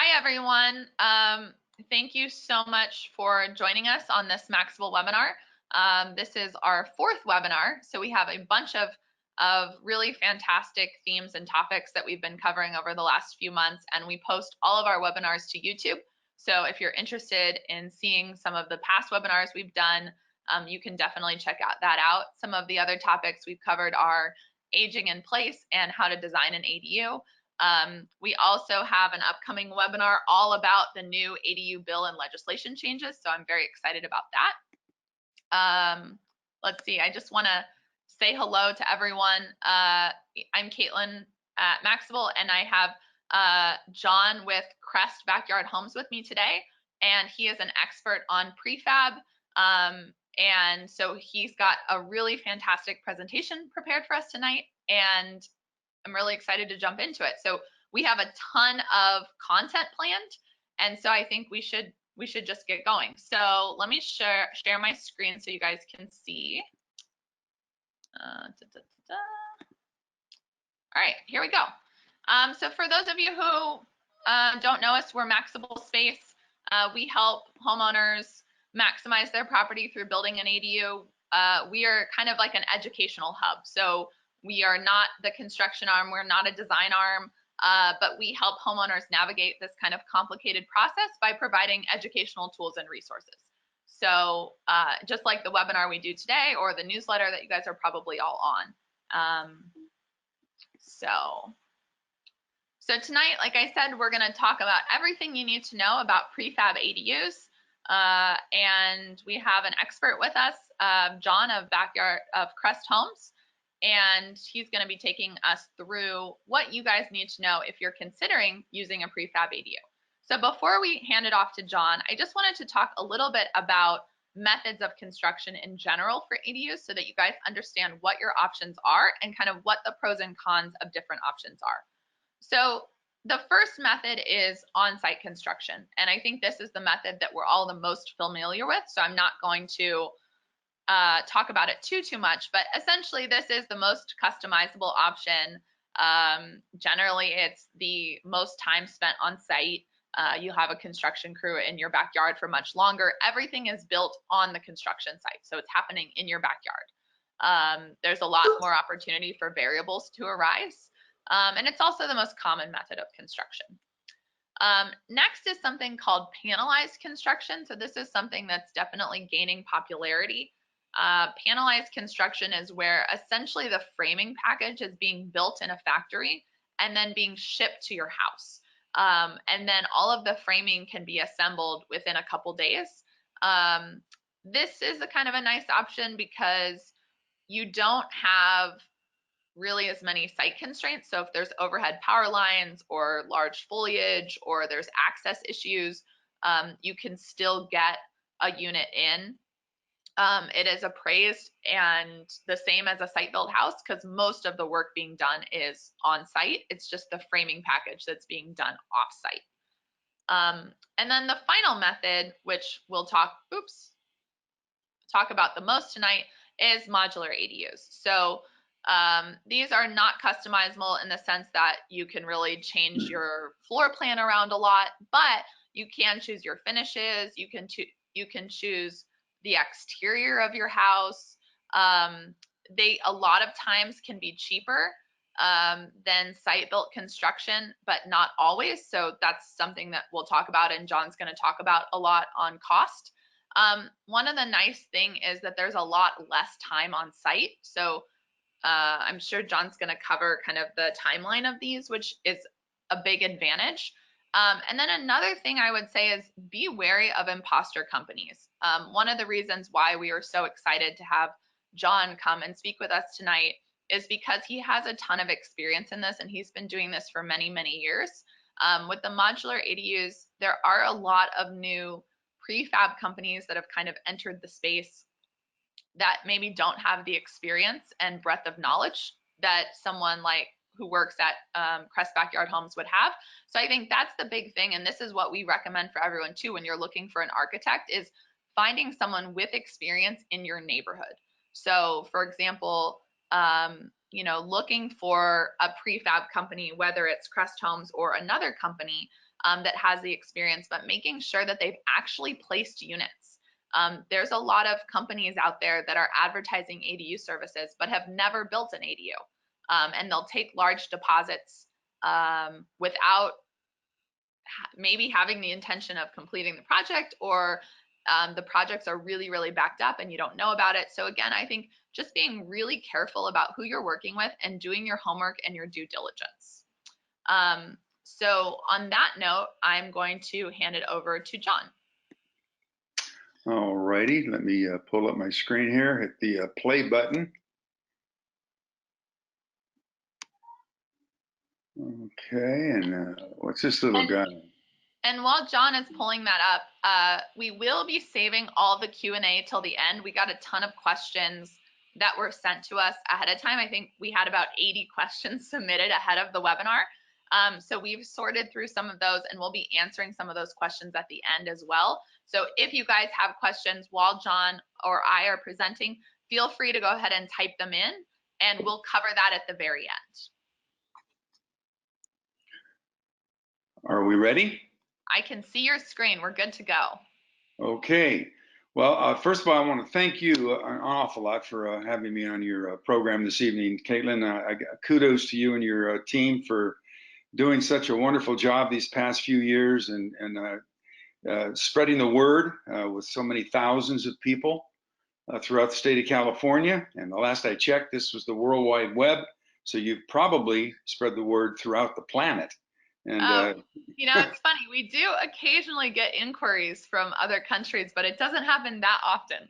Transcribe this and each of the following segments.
Hi, everyone. Thank you so much for joining us on this Maxable webinar. This is our fourth webinar, so we have a bunch of really fantastic themes and topics that we've been covering over the last few months, and we post all of our webinars to YouTube. So if you're interested in seeing some of the past webinars we've done, you can definitely check that out. Some of the other topics we've covered are aging in place and how to design an ADU. We also have an upcoming webinar all about the new ADU bill and legislation changes, so I'm very excited about that. Let's see, I just want to say hello to everyone. I'm Caitlin at Maxable, and I have John with Crest Backyard Homes with me today, and he is an expert on prefab. And so he's got a really fantastic presentation prepared for us tonight, and I'm really excited to jump into it. So we have a ton of content planned, and so I think we should just get going. So let me share my screen so you guys can see. All right, here we go. So for those of you who don't know us, we're Maxable Space. We help homeowners maximize their property through building an ADU. We are kind of like an educational hub. So we are not the construction arm, we're not a design arm, but we help homeowners navigate this kind of complicated process by providing educational tools and resources. So just like the webinar we do today or the newsletter that you guys are probably all on. So tonight, like I said, we're going to talk about everything you need to know about prefab ADUs. And we have an expert with us, John of Crest Homes. And he's going to be taking us through what you guys need to know if you're considering using a prefab ADU. So before we hand it off to John, I just wanted to talk a little bit about methods of construction in general for ADUs so that you guys understand what your options are and kind of what the pros and cons of different options are. So the first method is on-site construction. And I think this is the method that we're all the most familiar with. So I'm not going to talk about it too much, but essentially this is the most customizable option. Generally, it's the most time spent on site. You have a construction crew in your backyard for much longer. Everything is built on the construction site, so it's happening in your backyard. There's a lot more opportunity for variables to arise, and it's also the most common method of construction. Next is something called panelized construction. So this is something that's definitely gaining popularity. Panelized construction is where essentially the framing package is being built in a factory and then being shipped to your house. And then all of the framing can be assembled within a couple days. This is a kind of a nice option because you don't have really as many site constraints. So if there's overhead power lines or large foliage or there's access issues, you can still get a unit in. It is appraised and the same as a site-built house because most of the work being done is on site. It's just the framing package that's being done off-site. And then the final method, which we'll talk about the most tonight, is modular ADUs. So these are not customizable in the sense that you can really change your floor plan around a lot, but you can choose your finishes. You can choose the exterior of your house. They a lot of times can be cheaper than site-built construction, but not always. So that's something that we'll talk about, and John's going to talk about a lot on cost. One of the nice thing is that there's a lot less time on site. So I'm sure John's going to cover kind of the timeline of these, which is a big advantage. And then another thing I would say is be wary of imposter companies. One of the reasons why we are so excited to have John come and speak with us tonight is because he has a ton of experience in this and he's been doing this for many, many years. With the modular ADUs, there are a lot of new prefab companies that have kind of entered the space that maybe don't have the experience and breadth of knowledge that someone like who works at Crest Backyard Homes would have. So I think that's the big thing, and this is what we recommend for everyone too when you're looking for an architect, is finding someone with experience in your neighborhood. So for example, you know, looking for a prefab company, whether it's Crest Homes or another company, that has the experience, but making sure that they've actually placed units. There's a lot of companies out there that are advertising ADU services, but have never built an ADU. And they'll take large deposits without maybe having the intention of completing the project, or the projects are really, really backed up and you don't know about it. So again, I think just being really careful about who you're working with and doing your homework and your due diligence. So on that note, I'm going to hand it over to John. All righty, let me pull up my screen here, hit the play button. Okay, and what's this little guy? And while John is pulling that up, we will be saving all the Q&A till the end. We got a ton of questions that were sent to us ahead of time. I think we had about 80 questions submitted ahead of the webinar. So we've sorted through some of those, and we'll be answering some of those questions at the end as well. So if you guys have questions while John or I are presenting, feel free to go ahead and type them in, and we'll cover that at the very end. Are we ready? I can see your screen. We're good to go. Okay. Well, first of all, I want to thank you an awful lot for having me on your program this evening. Caitlin, kudos to you and your team for doing such a wonderful job these past few years, and spreading the word with so many thousands of people throughout the state of California. And the last I checked, this was the World Wide Web. So you've probably spread the word throughout the planet. And you know, it's funny, we do occasionally get inquiries from other countries, but it doesn't happen that often.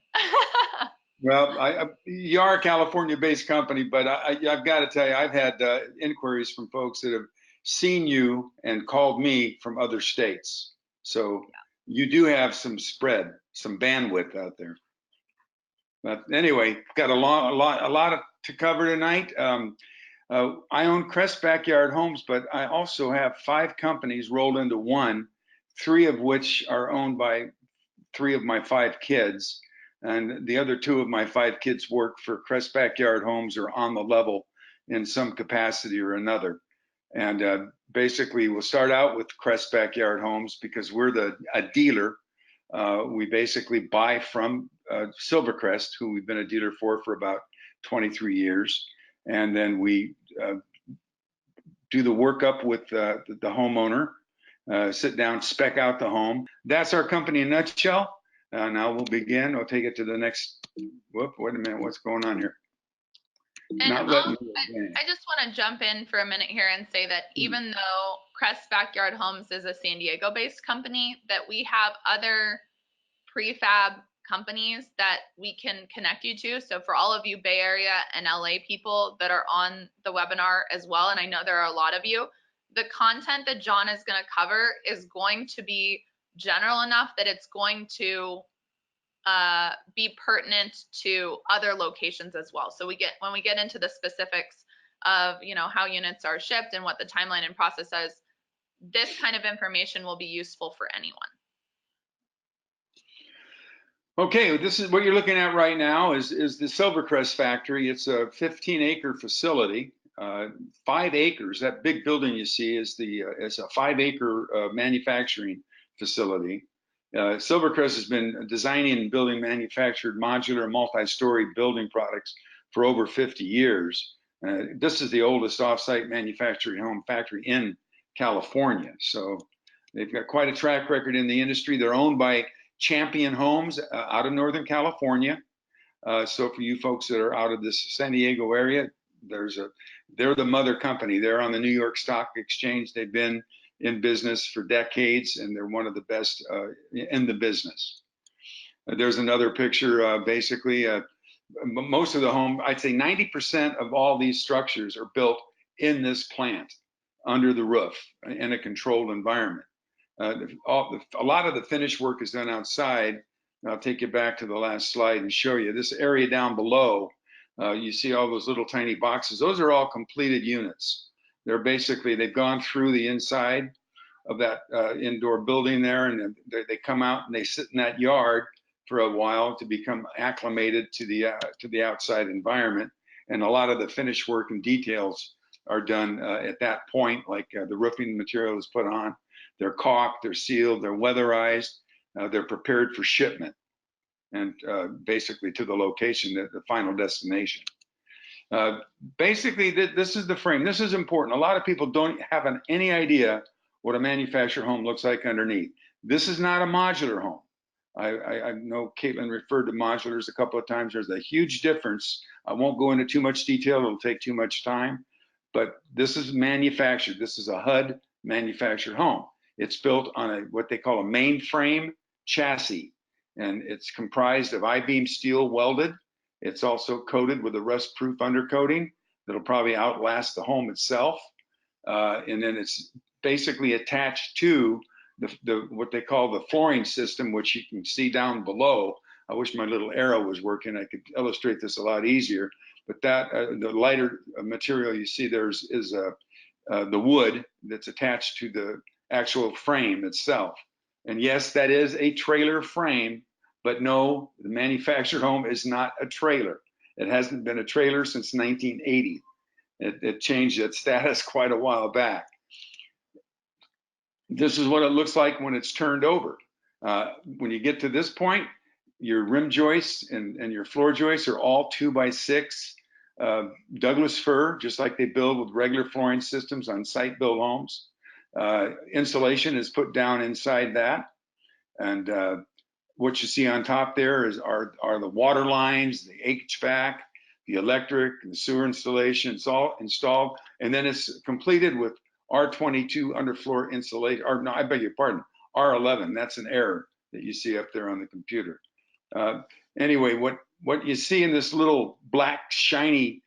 Well, you are a California-based company, but I've got to tell you, I've had inquiries from folks that have seen you and called me from other states. So you do have some spread, some bandwidth out there. But anyway, got a lot to cover tonight. I own Crest Backyard Homes, but I also have 5 companies rolled into one, 3 of which are owned by 3 of my 5 kids. And the other 2 of my 5 kids work for Crest Backyard Homes, or on the level in some capacity or another. And basically, we'll start out with Crest Backyard Homes because we're a dealer. We basically buy from Silvercrest, who we've been a dealer for about 23 years. And then we do the workup with the homeowner, sit down, spec out the home. That's our company in a nutshell. Now we'll begin. We'll take it to the next. Whoop, wait a minute. What's going on here? And I just want to jump in for a minute here and say that even though Crest Backyard Homes is a San Diego-based company, that we have other prefab companies that we can connect you to. So for all of you Bay Area and LA people that are on the webinar as well, and I know there are a lot of you, the content that John is going to cover is going to be general enough that it's going to be pertinent to other locations as well. So when we get into the specifics of, you know, how units are shipped and what the timeline and process is, this kind of information will be useful for anyone. Okay, this is what you're looking at right now is the Silvercrest Factory. It's a 15-acre facility, 5 acres. That big building you see is a 5-acre manufacturing facility. Silvercrest has been designing and building manufactured modular multi-story building products for over 50 years. This is the oldest off-site manufacturing home factory in California. So they've got quite a track record in the industry. They're owned by Champion Homes out of Northern California. So for you folks that are out of this San Diego area, they're the mother company. They're on the New York Stock Exchange. They've been in business for decades, and they're one of the best in the business. There's another picture. Basically, most of the home, I'd say 90% of all these structures are built in this plant, under the roof, in a controlled environment. A lot of the finish work is done outside. I'll take you back to the last slide and show you this area down below. You see all those little tiny boxes. Those are all completed units. They've gone through the inside of that indoor building there, and they come out and they sit in that yard for a while to become acclimated to the outside environment. And a lot of the finish work and details are done at that point, like the roofing material is put on, They're caulked, they're sealed, they're weatherized, they're prepared for shipment and basically to the location, the final destination. Basically, this is the frame. This is important. A lot of people don't have any idea what a manufactured home looks like underneath. This is not a modular home. I know Caitlin referred to modulars a couple of times. There's a huge difference. I won't go into too much detail. It'll take too much time. But this is manufactured. This is a HUD manufactured home. It's built on what they call a mainframe chassis, and it's comprised of I-beam steel welded. It's also coated with a rust-proof undercoating that'll probably outlast the home itself. And then it's basically attached to what they call the flooring system, which you can see down below. I wish my little arrow was working. I could illustrate this a lot easier. But that the lighter material you see there is the wood that's attached to the actual frame itself. And yes, that is a trailer frame, but no, the manufactured home is not a trailer. It hasn't been a trailer since 1980. It changed its status quite a while back. This is what it looks like when it's turned over. When you get to this point, your rim joists and your floor joists are all 2x6 Douglas fir, just like they build with regular flooring systems on site-built homes. Insulation is put down inside that. And what you see on top there are the water lines, the HVAC, the electric, and the sewer installation. It's all installed. And then it's completed with R22 underfloor insulation, or no, I beg your pardon, R11. That's an error that you see up there on the computer. Anyway, what you see in this little black shiny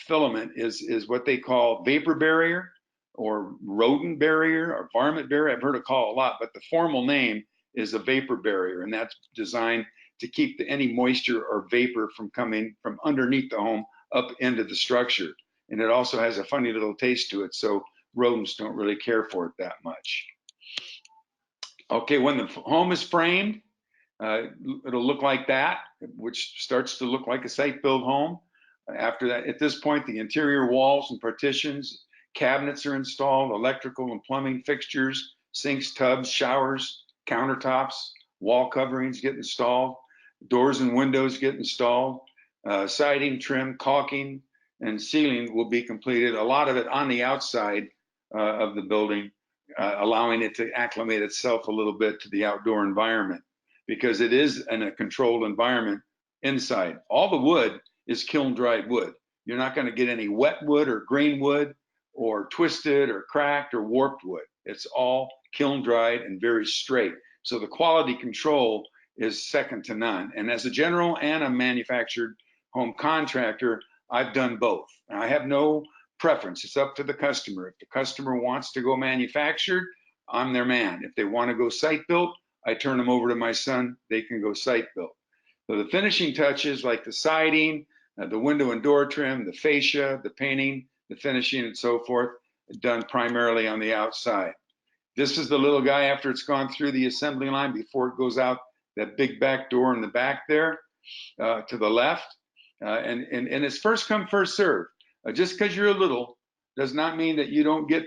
filament is what they call vapor barrier or rodent barrier or varmint barrier. I've heard it called a lot, but the formal name is a vapor barrier, and that's designed to keep any moisture or vapor from coming from underneath the home up into the structure. And it also has a funny little taste to it, so rodents don't really care for it that much. Okay, when the home is framed, it'll look like that, which starts to look like a site-built home. After that, at this point, the interior walls and partitions, cabinets are installed, electrical and plumbing fixtures, sinks, tubs, showers, countertops, wall coverings get installed, doors and windows get installed, siding, trim, caulking, and ceiling will be completed. A lot of it on the outside of the building, allowing it to acclimate itself a little bit to the outdoor environment, because it is in a controlled environment inside. All the wood is kiln dried wood. You're not going to get any wet wood or green wood or twisted or cracked or warped wood. It's all kiln dried and very straight. So the quality control is second to none. And as a general and a manufactured home contractor, I've done both. I have no preference. It's up to the customer. If the customer wants to go manufactured, I'm their man. If they want to go site built, I turn them over to my son. They can go site built. So the finishing touches like the siding, the window and door trim, the fascia, the painting, the finishing, and so forth, done primarily on the outside. This is the little guy after it's gone through the assembly line before it goes out that big back door in the back there to the left. And it's first come, first serve. Just because you're a little does not mean that you don't get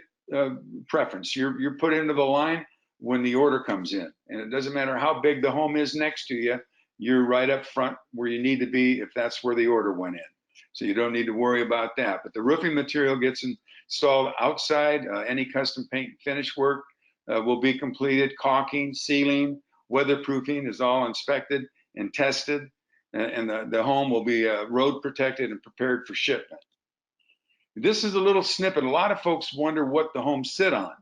preference. You're put into the line when the order comes in. And it doesn't matter how big the home is next to you, you're right up front where you need to be if that's where the order went in. So you don't need to worry about that. But the roofing material gets installed outside. Any custom paint and finish work will be completed. Caulking, sealing, weatherproofing is all inspected and tested. And the home will be road protected and prepared for shipment. This is a little snippet. A lot of folks wonder what the homes sit on.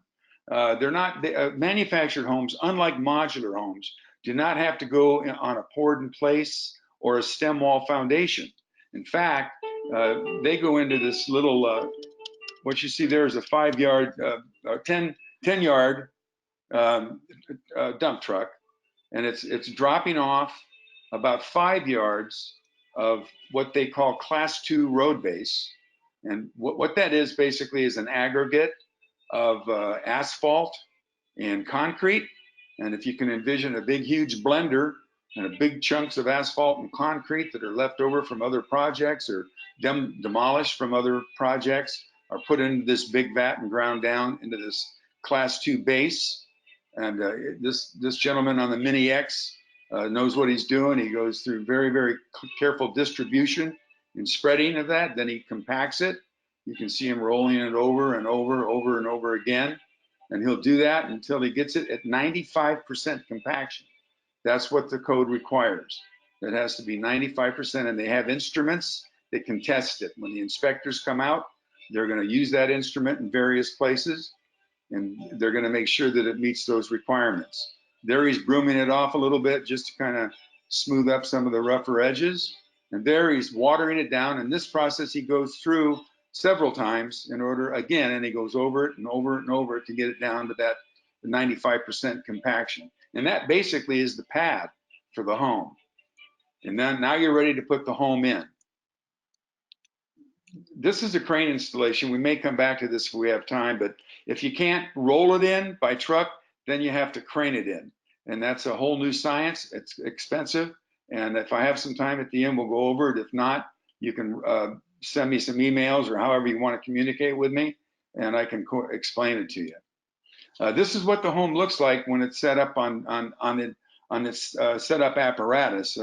They're not manufactured homes, unlike modular homes, do not have to go on a poured in place or a stem wall foundation. In fact, they go into this little, what you see there is a 5-yard, 10-yard dump truck, and it's dropping off about 5 yards of what they call class 2 road base. And what that is basically is an aggregate of asphalt and concrete. And if you can envision a big, huge blender and a big chunks of asphalt and concrete that are left over from other projects or demolished from other projects are put into this big vat and ground down into this Class 2 base. And this gentleman on the Mini X knows what he's doing. He goes through very, very careful distribution and spreading of that. Then he compacts it. You can see him rolling it over and over and over again. And he'll do that until he gets it at 95% compaction. That's what the code requires. It has to be 95%, and they have instruments that can test it. When the inspectors come out, they're going to use that instrument in various places, and they're going to make sure that it meets those requirements. There he's brooming it off a little bit just to kind of smooth up some of the rougher edges. And there he's watering it down. In this process, he goes through several times in order, again, and he goes over it and over it and over it to get it down to that 95% compaction. And that basically is the pad for the home. And then now you're ready to put the home in. This is a crane installation. We may come back to this if we have time, but if you can't roll it in by truck, then you have to crane it in. And that's a whole new science. It's expensive. And if I have some time at the end, we'll go over it. If not, you can send me some emails or however you want to communicate with me, and I can explain it to you. This is what the home looks like when it's set up on its setup apparatus.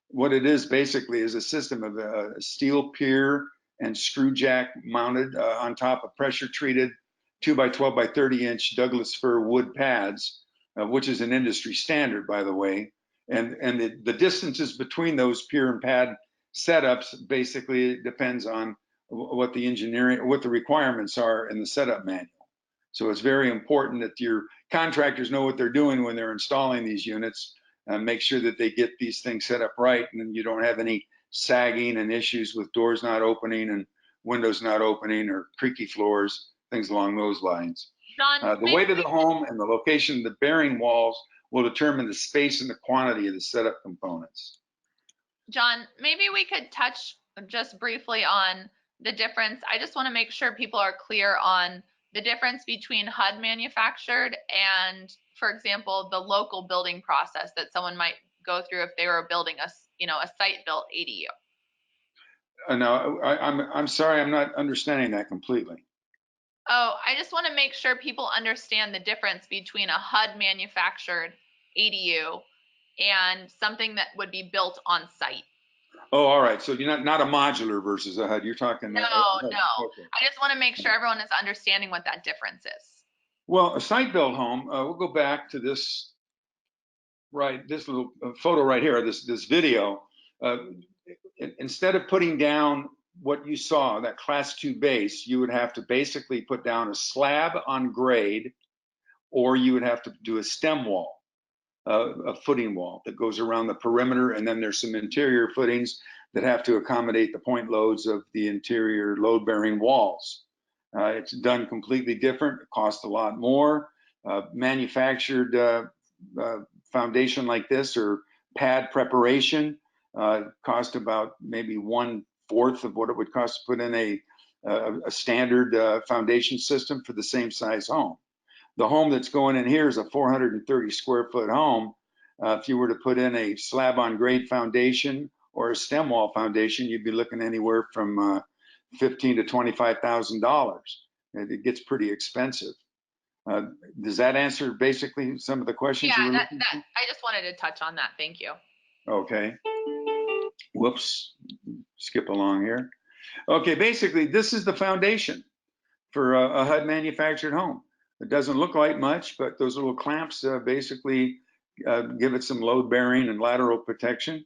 What it is basically is a system of a steel pier and screw jack mounted on top of pressure treated 2x12 by 30 inch Douglas fir wood pads, which is an industry standard, by the way. And the distances between those pier and pad setups basically depends on what the engineering, what the requirements are in the setup manual. So it's very important that your contractors know what they're doing when they're installing these units, and make sure that they get these things set up right, and then you don't have any sagging and issues with doors not opening and windows not opening or creaky floors, things along those lines. John, the weight of the home and the location of the bearing walls will determine the space and the quantity of the setup components. John, maybe we could touch just briefly on the difference. I just want to make sure people are clear on the difference between HUD manufactured and, for example, the local building process that someone might go through if they were building a site-built ADU. No, I'm sorry, I'm not understanding that completely. Oh, I just want to make sure people understand the difference between a HUD manufactured ADU and something that would be built on site. Oh, all right. So you're not a modular versus a HUD. You're talking. No. Okay. I just want to make sure everyone is understanding what that difference is. Well, a site-built home. We'll go back to this. Right, this little photo right here. This video. Instead of putting down what you saw, that class 2 base, you would have to basically put down a slab on grade, or you would have to do a stem wall. A footing wall that goes around the perimeter, and then there's some interior footings that have to accommodate the point loads of the interior load-bearing walls. It's done completely different. It costs a lot more. Manufactured foundation like this or pad preparation cost about maybe 1/4 of what it would cost to put in a standard foundation system for the same size home. The home that's going in here is a 430 square foot home. If you were to put in a slab on grade foundation or a stem wall foundation, you'd be looking anywhere from $15,000 to $25,000. It gets pretty expensive. Does that answer basically some of the questions? Yeah, I just wanted to touch on that. Thank you. Okay. Whoops. Skip along here. Okay, basically, this is the foundation for a HUD manufactured home. It doesn't look like much, but those little clamps basically give it some load bearing and lateral protection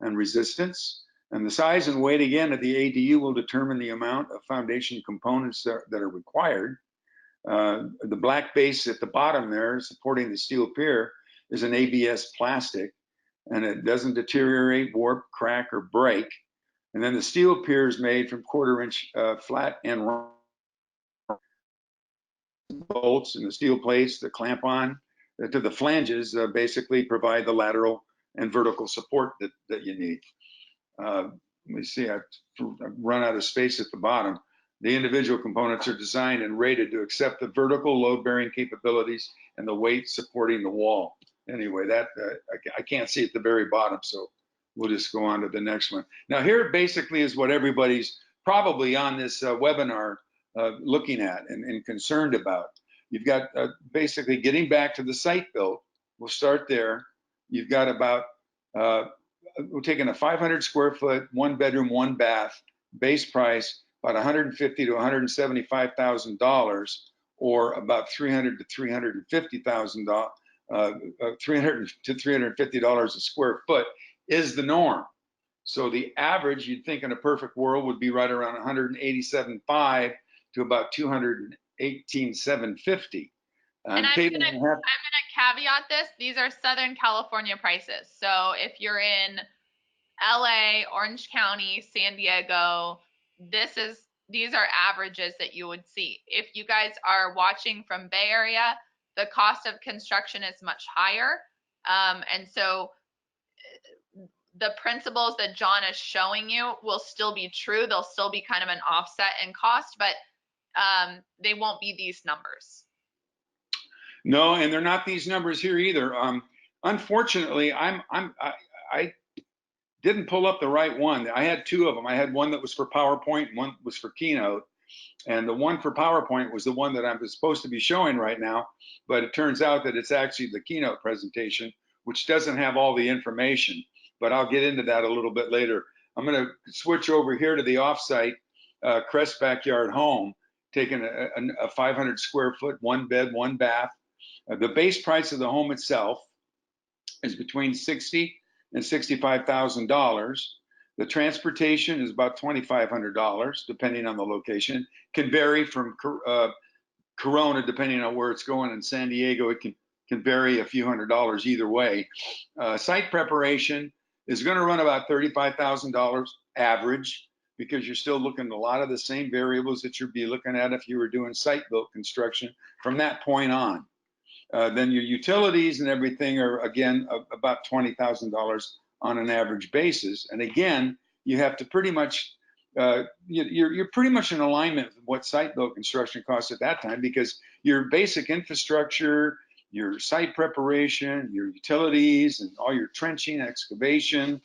and resistance. And the size and weight, again, of the ADU will determine the amount of foundation components that are required. The black base at the bottom there supporting the steel pier is an ABS plastic, and it doesn't deteriorate, warp, crack, or break. And then the steel pier is made from 1/4 inch flat and round bolts, and the steel plates that clamp on to the flanges basically provide the lateral and vertical support that you need. Let me see, I've run out of space at the bottom. The individual components are designed and rated to accept the vertical load-bearing capabilities and the weight supporting the wall. Anyway, that I can't see at the very bottom, so we'll just go on to the next one. Now here basically is what everybody's probably on this webinar looking at and concerned about. You've got basically getting back to the site built. We'll start there. You've got about, we're taking a 500 square foot, 1 bedroom, 1 bath, base price, about $150,000 to $175,000, or about $300,000 to $350,000, $300 to $350 a square foot is the norm. So the average, you'd think in a perfect world, would be right around 187.5 to about 218,750. And I'm gonna caveat this. These are Southern California prices. So if you're in LA, Orange County, San Diego, these are averages that you would see. If you guys are watching from Bay Area, the cost of construction is much higher. And so the principles that John is showing you will still be true. They'll still be kind of an offset in cost, but they won't be these numbers. No, and they're not these numbers here either. Unfortunately, I didn't pull up the right one. I had two of them. I had one that was for PowerPoint and one was for Keynote. And the one for PowerPoint was the one that I'm supposed to be showing right now, but it turns out that it's actually the Keynote presentation, which doesn't have all the information, but I'll get into that a little bit later. I'm going to switch over here to the offsite Crest Backyard Home, taking a 500 square foot, 1 bed, 1 bath. The base price of the home itself is between $60,000 and $65,000. The transportation is about $2,500, depending on the location. Can vary from Corona, depending on where it's going. In San Diego, it can vary a few $100s either way. Site preparation is going to run about $35,000 average, because you're still looking at a lot of the same variables that you'd be looking at if you were doing site-built construction from that point on. Then your utilities and everything are, again, about $20,000 on an average basis. And again, you have to pretty much, you're pretty much in alignment with what site-built construction costs at that time, because your basic infrastructure, your site preparation, your utilities, and all your trenching, excavation,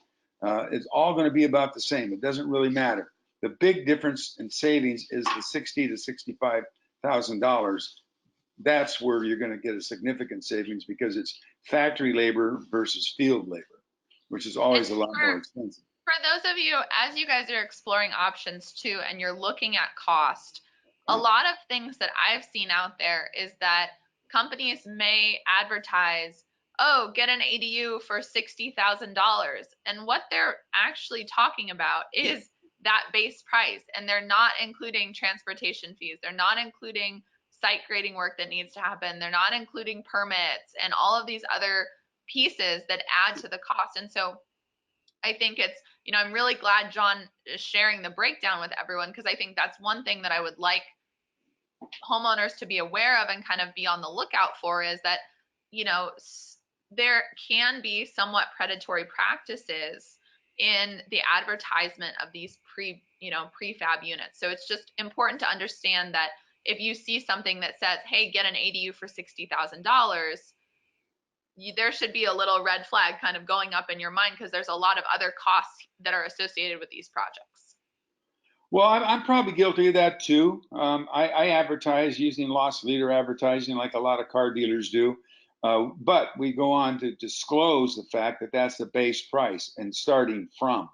it's all going to be about the same. It doesn't really matter. The big difference in savings is the $60,000 to $65,000. That's where you're going to get a significant savings, because it's factory labor versus field labor, which is always a lot more expensive. For those of you, as you guys are exploring options too, and you're looking at cost, a lot of things that I've seen out there is that companies may advertise, oh, get an ADU for $60,000. And what they're actually talking about is that base price. And they're not including transportation fees. They're not including site grading work that needs to happen. They're not including permits and all of these other pieces that add to the cost. And so I think it's, I'm really glad John is sharing the breakdown with everyone, because I think that's one thing that I would like homeowners to be aware of and kind of be on the lookout for, is that, there can be somewhat predatory practices in the advertisement of these prefab units. So it's just important to understand that if you see something that says, hey, get an ADU for $60,000, there should be a little red flag kind of going up in your mind, because there's a lot of other costs that are associated with these projects. Well, I'm probably guilty of that too. I advertise using loss leader advertising like a lot of car dealers do. But we go on to disclose the fact that that's the base price and starting from,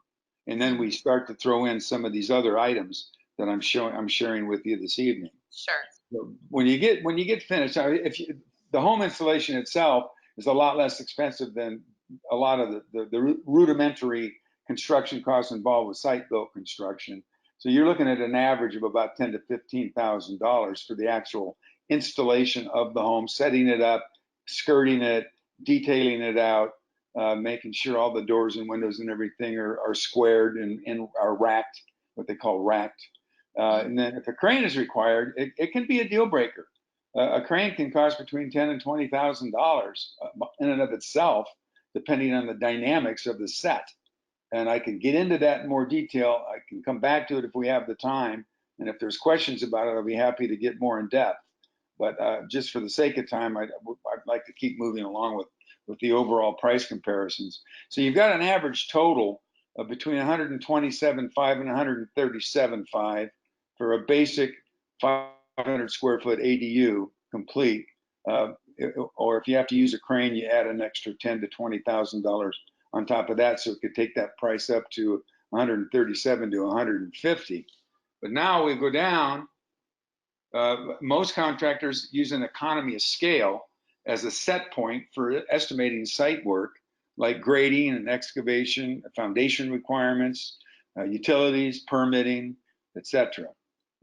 and then we start to throw in some of these other items that I'm sharing with you this evening. Sure. So when you get finished, the home installation itself is a lot less expensive than a lot of the rudimentary construction costs involved with site-built construction. So you're looking at an average of about $10,000 to $15,000 for the actual installation of the home, setting it up, skirting it, detailing it out, making sure all the doors and windows and everything are squared and are racked, what they call racked. And then if a crane is required, it can be a deal breaker. A crane can cost between $10,000 and $20,000 in and of itself, depending on the dynamics of the set. And I can get into that in more detail. I can come back to it if we have the time. And if there's questions about it, I'll be happy to get more in depth. But just for the sake of time, I'd like to keep moving along with the overall price comparisons. So you've got an average total of between $127,500 and $137,500 for a basic 500 square foot ADU complete. Or if you have to use a crane, you add an extra $10,000 to $20,000 on top of that, so it could take that price up to 137 to 150. But now we go down. Most contractors use an economy of scale as a set point for estimating site work, like grading and excavation, foundation requirements, utilities, permitting, etc.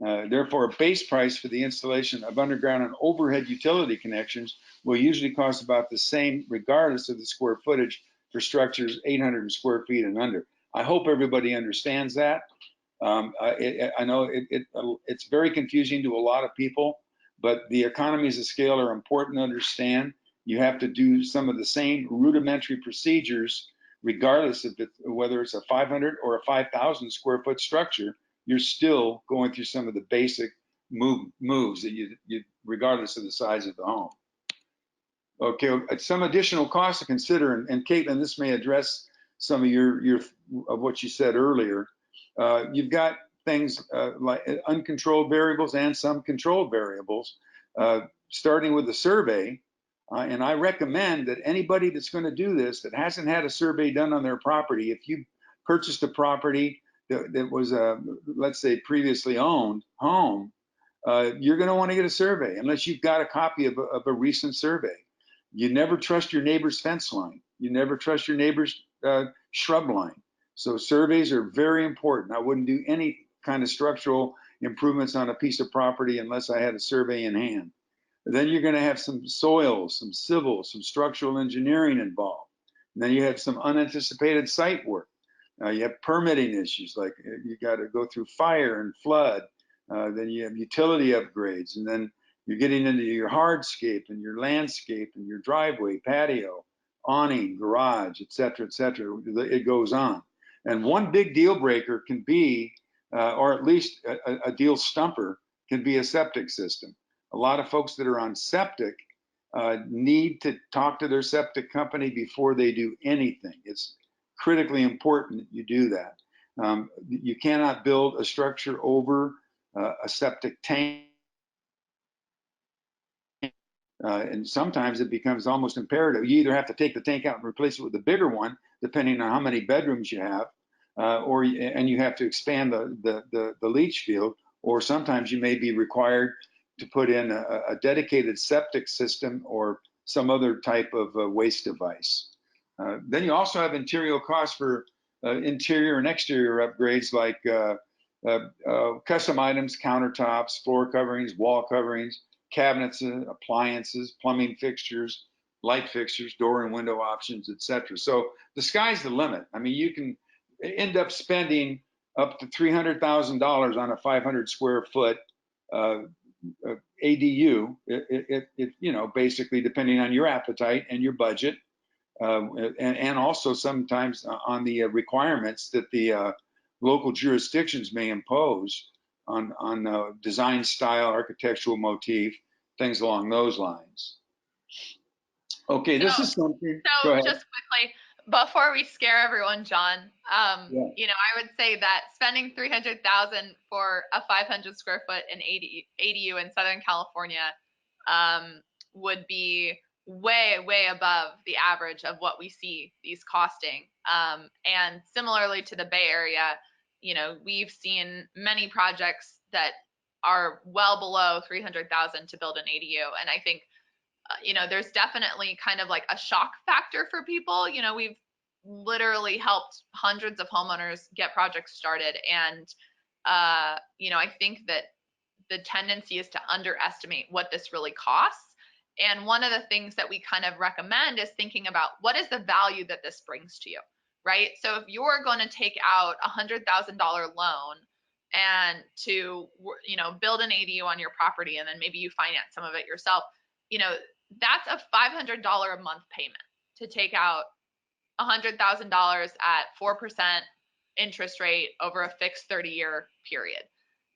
Therefore, a base price for the installation of underground and overhead utility connections will usually cost about the same, regardless of the square footage for structures 800 square feet and under. I hope everybody understands that. I know it's very confusing to a lot of people, but the economies of scale are important to understand. You have to do some of the same rudimentary procedures, regardless of whether it's a 500 or a 5,000 square foot structure. You're still going through some of the basic moves that you regardless of the size of the home. Okay, some additional costs to consider, and Caitlin, this may address some of of what you said earlier. You've got things like uncontrolled variables and some controlled variables, starting with the survey. And I recommend that anybody that's going to do this that hasn't had a survey done on their property, if you purchased a property that was, let's say, previously owned home, you're going to want to get a survey unless you've got a copy of a recent survey. You never trust your neighbor's fence line. You never trust your neighbor's shrub line. So surveys are very important. I wouldn't do any kind of structural improvements on a piece of property unless I had a survey in hand. Then you're going to have some soils, some civil, some structural engineering involved. And then you have some unanticipated site work. You have permitting issues, like you got to go through fire and flood. Then you have utility upgrades, and then you're getting into your hardscape and your landscape and your driveway, patio, awning, garage, et cetera, et cetera. It goes on. And one big deal breaker can be, or at least a deal stumper, can be a septic system. A lot of folks that are on septic need to talk to their septic company before they do anything. It's critically important that you do that. You cannot build a structure over a septic tank. And sometimes it becomes almost imperative. You either have to take the tank out and replace it with a bigger one, depending on how many bedrooms you have, and you have to expand the leach field, or sometimes you may be required to put in a dedicated septic system or some other type of waste device. Then you also have interior costs for interior and exterior upgrades, like custom items, countertops, floor coverings, wall coverings, cabinets, appliances, plumbing fixtures, light fixtures, door and window options, etc. So the sky's the limit. I mean, you can end up spending up to $300,000 on a 500 square foot ADU, you know, basically depending on your appetite and your budget, and also sometimes on the requirements that the local jurisdictions may impose on design style, architectural motif, things along those lines. Okay, this is something. So just quickly, before we scare everyone, John, you know, I would say that spending $300,000 for a 500 square foot ADU in Southern California would be way above the average of what we see these costing. And similarly to the Bay Area, you know, we've seen many projects that are well below $300,000 to build an ADU. And I think, you know, there's definitely kind of like a shock factor for people. You know, we've literally helped hundreds of homeowners get projects started. And, you know, I think that the tendency is to underestimate what this really costs. And one of the things that we kind of recommend is thinking about what is the value that this brings to you, right? So if you're going to take out a $100,000 loan and to, you know, build an ADU on your property, and then maybe you finance some of it yourself, you know, that's a $500 a month payment to take out $100,000 at 4% interest rate over a fixed 30-year period.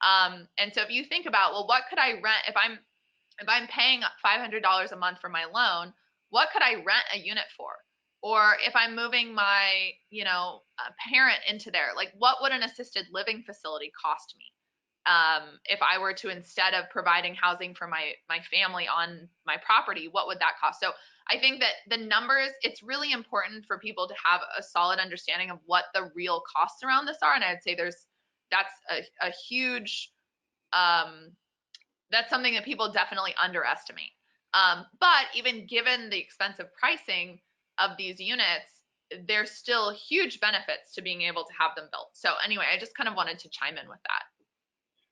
And so if you think about, well, what could I rent if I'm paying $500 a month for my loan, what could I rent a unit for? Or if I'm moving my, you know, parent into there, like what would an assisted living facility cost me? if I were to, instead of providing housing for my family on my property, what would that cost? So I think that the numbers, it's really important for people to have a solid understanding of what the real costs around this are. And I'd say that's a huge, that's something that people definitely underestimate. But even given the expensive pricing of these units, there's still huge benefits to being able to have them built. So anyway, I just kind of wanted to chime in with that.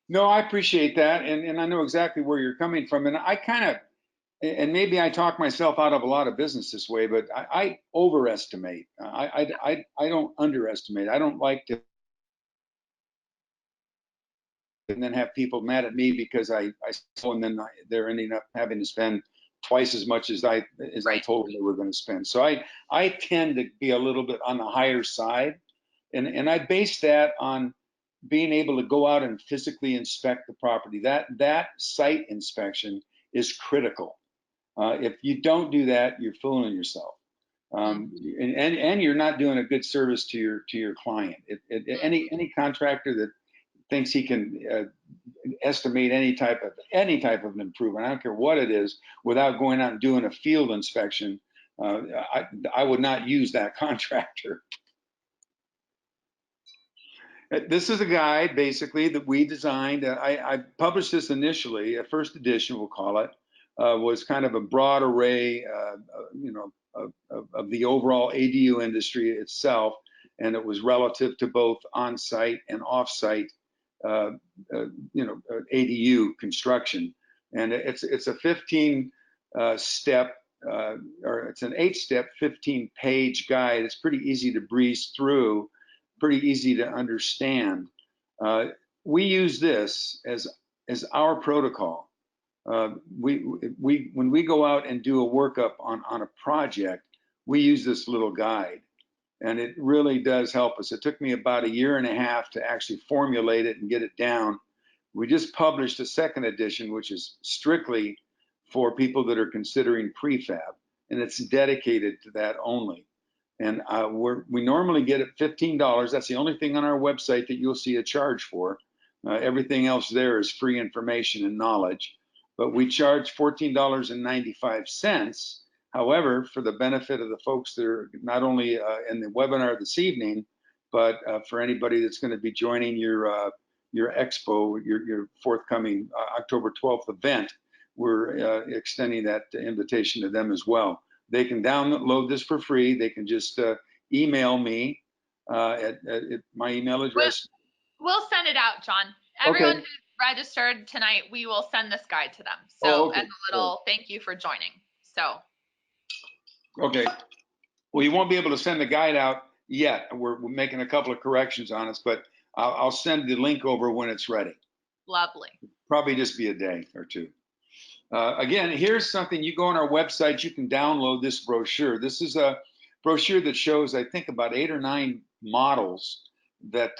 No, I appreciate that, and I know exactly where you're coming from, and I kind of, and maybe I talk myself out of a lot of business this way, but I overestimate. I don't underestimate. I don't like to, and then have people mad at me because and then they're ending up having to spend twice as much as I told them they were going to spend. So I tend to be a little bit on the higher side, and I base that on being able to go out and physically inspect the property. That site inspection is critical. If you don't do that, you're fooling yourself, and you're not doing a good service to your client. Any contractor that thinks he can estimate any type of an improvement, I don't care what it is, without going out and doing a field inspection, I would not use that contractor. This is a guide basically that we designed. I published this initially, a first edition we'll call it, was kind of a broad array, of the overall ADU industry itself, and it was relative to both on-site and off-site, ADU construction. And it's a 15 step, or it's an 8-step, 15-page guide. It's pretty easy to breeze through, pretty easy to understand. We use this as our protocol. When we go out and do a workup on a project, we use this little guide, and it really does help us. It took me about 1.5 years to actually formulate it and get it down. We just published a second edition, which is strictly for people that are considering prefab, and it's dedicated to that only. And we normally get it $15. That's the only thing on our website that you'll see a charge for. Everything else there is free information and knowledge. But we charge $14.95. However, for the benefit of the folks that are not only in the webinar this evening, but for anybody that's going to be joining your expo, your forthcoming October 12th event, we're extending that invitation to them as well. They can download this for free. They can just email me at my email address. We'll send it out, John. Everyone who's registered tonight, we will send this guide to them. So as a little thank you for joining. So. Okay. Well, you won't be able to send the guide out yet. We're making a couple of corrections on it, but I'll send the link over when it's ready. Lovely. Probably just be a day or two. Again, here's something. You go on our website, you can download this brochure. This is a brochure that shows, I think, about 8 or 9 models that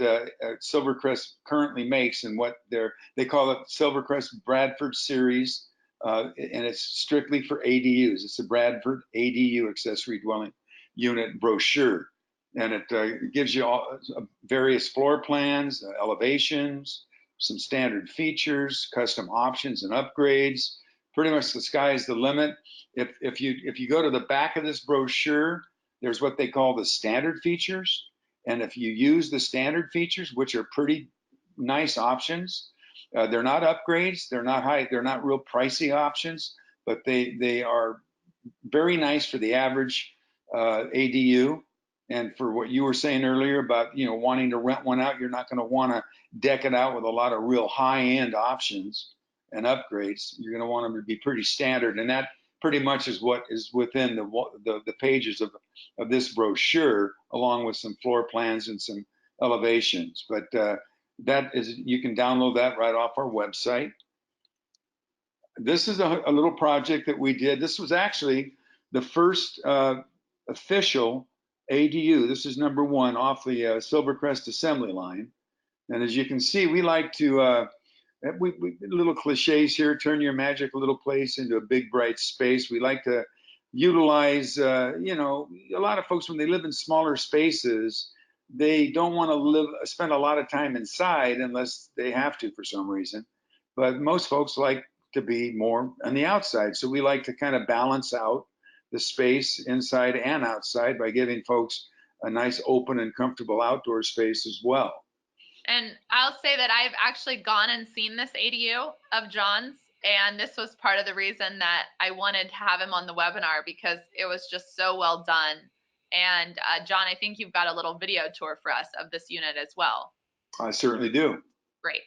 Silvercrest currently makes, and what they call it Silvercrest Bradford Series, and it's strictly for ADUs. It's a Bradford ADU accessory dwelling unit brochure, and it gives you all various floor plans, elevations, some standard features, custom options and upgrades. Pretty much the sky's the limit. If you go to the back of this brochure, there's what they call the standard features. And if you use the standard features, which are pretty nice options, they're not upgrades, they're not high, they're not real pricey options, but they are very nice for the average ADU. And for what you were saying earlier about wanting to rent one out, you're not going to want to deck it out with a lot of real high-end options and upgrades. You're going to want them to be pretty standard, and that pretty much is what is within the pages of this brochure, along with some floor plans and some elevations. But you can download that right off our website. This is a little project that we did. This was actually the first official ADU. This is number 1 off the Silvercrest assembly line. And as you can see, we like to, little cliches here, turn your magic little place into a big bright space. We like to utilize, a lot of folks, when they live in smaller spaces, they don't want to spend a lot of time inside unless they have to for some reason. But most folks like to be more on the outside. So we like to kind of balance out the space inside and outside by giving folks a nice open and comfortable outdoor space as well. And I'll say that I've actually gone and seen this ADU of John's, and this was part of the reason that I wanted to have him on the webinar, because it was just so well done. And John, I think you've got a little video tour for us of this unit as well. I certainly do. Great.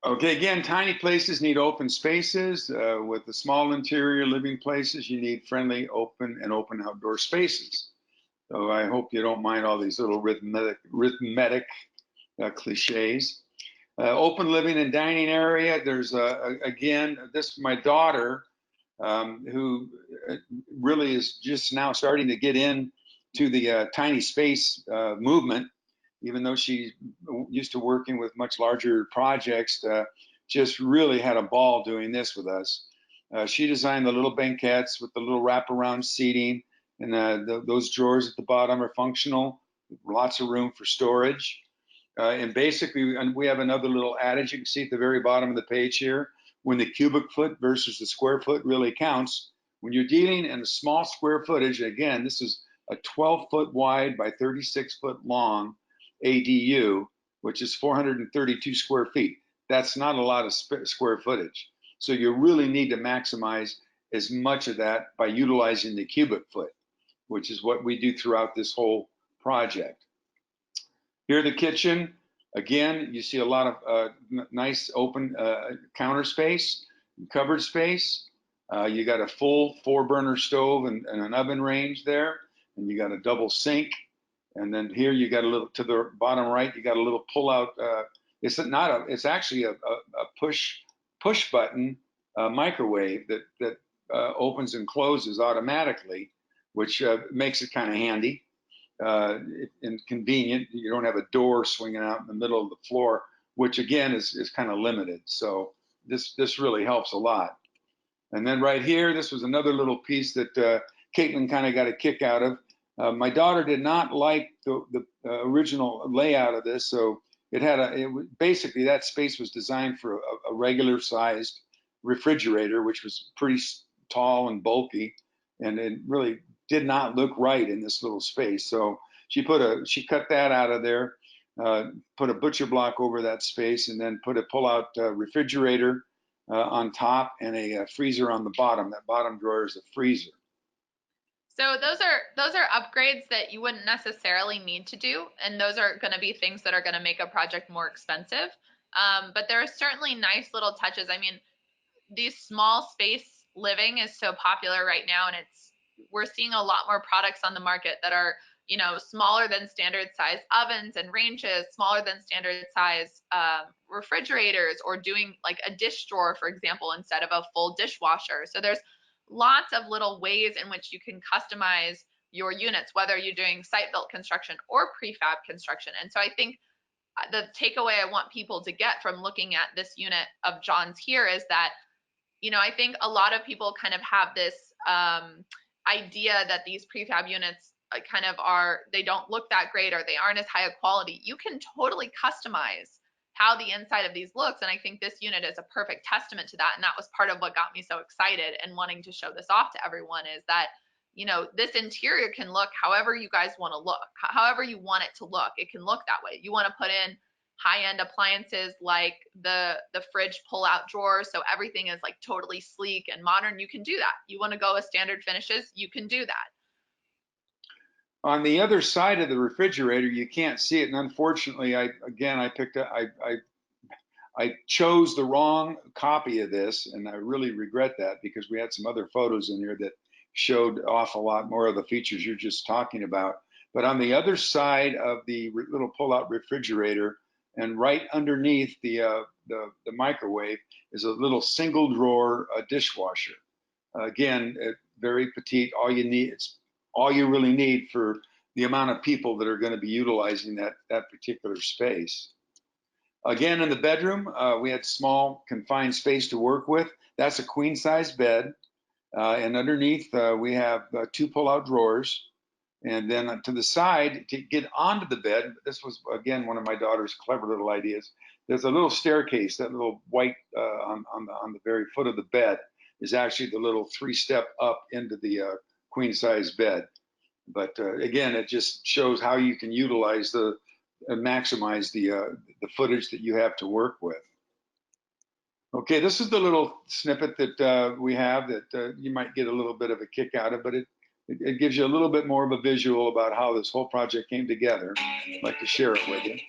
Okay, again, tiny places need open spaces. With the small interior living places, you need friendly, open outdoor spaces. So I hope you don't mind all these little arithmetic cliches. Open living and dining area. There's again, this my daughter, who really is just now starting to get into the tiny space movement, even though she used to working with much larger projects. Just really had a ball doing this with us. She designed the little banquettes with the little wraparound seating, and those drawers at the bottom are functional, lots of room for storage. And basically, we have another little adage you can see at the very bottom of the page here. When the cubic foot versus the square foot really counts, when you're dealing in a small square footage, again, this is a 12-foot wide by 36-foot long ADU, which is 432 square feet. That's not a lot of square footage. So you really need to maximize as much of that by utilizing the cubic foot, which is what we do throughout this whole project. Here, the kitchen, again, you see a lot of nice open counter space, cupboard space. You got a full 4-burner stove and an oven range there, and you got a double sink. And then here you got a little, to the bottom right, you got a little pull-out. It's actually a push button microwave that opens and closes automatically, which makes it kind of handy. And convenient. You don't have a door swinging out in the middle of the floor, which again is kind of limited. So this really helps a lot. And then right here, this was another little piece that Caitlin kind of got a kick out of. My daughter did not like the original layout of this, so basically that space was designed for a regular sized refrigerator, which was pretty tall and bulky, and it really did not look right in this little space. So she cut that out of there, put a butcher block over that space, and then put a pull-out refrigerator on top and a freezer on the bottom. That bottom drawer is a freezer. So those are upgrades that you wouldn't necessarily need to do, and those are going to be things that are going to make a project more expensive. But there are certainly nice little touches. I mean, these small space living is so popular right now, and we're seeing a lot more products on the market that are, you know, smaller than standard size ovens and ranges, smaller than standard size refrigerators, or doing like a dish drawer, for example, instead of a full dishwasher. So there's lots of little ways in which you can customize your units, whether you're doing site-built construction or prefab construction. And so I think the takeaway I want people to get from looking at this unit of John's here is that, you know, I think a lot of people kind of have this idea that these prefab units kind of they don't look that great, or they aren't as high a quality. You can totally customize how the inside of these looks, and I think this unit is a perfect testament to that. And that was part of what got me so excited and wanting to show this off to everyone, is that, you know, this interior can look however you guys want to look, however you want it to look. It can look that way. You want to put in high-end appliances like the fridge pull-out drawer, so everything is like totally sleek and modern, you can do that. You want to go with standard finishes, you can do that. On the other side of the refrigerator, you can't see it, and unfortunately, I chose the wrong copy of this, and I really regret that, because we had some other photos in here that showed off a lot more of the features you're just talking about. But on the other side of the little pull-out refrigerator, and right underneath the microwave, is a little single drawer dishwasher. Again, very petite. It's all you really need for the amount of people that are going to be utilizing that particular space. Again, in the bedroom, we had small confined space to work with. That's a queen size bed. And underneath, we have 2 pull-out drawers. And then to the side to get onto the bed, this was again one of my daughter's clever little ideas. There's a little staircase, that little white on the very foot of the bed is actually the little 3-step up into the queen size bed. But again, it just shows how you can utilize the maximize the footage that you have to work with. Okay, this is the little snippet that we have that you might get a little bit of a kick out of, but it gives you a little bit more of a visual about how this whole project came together. I'd like to share it with you.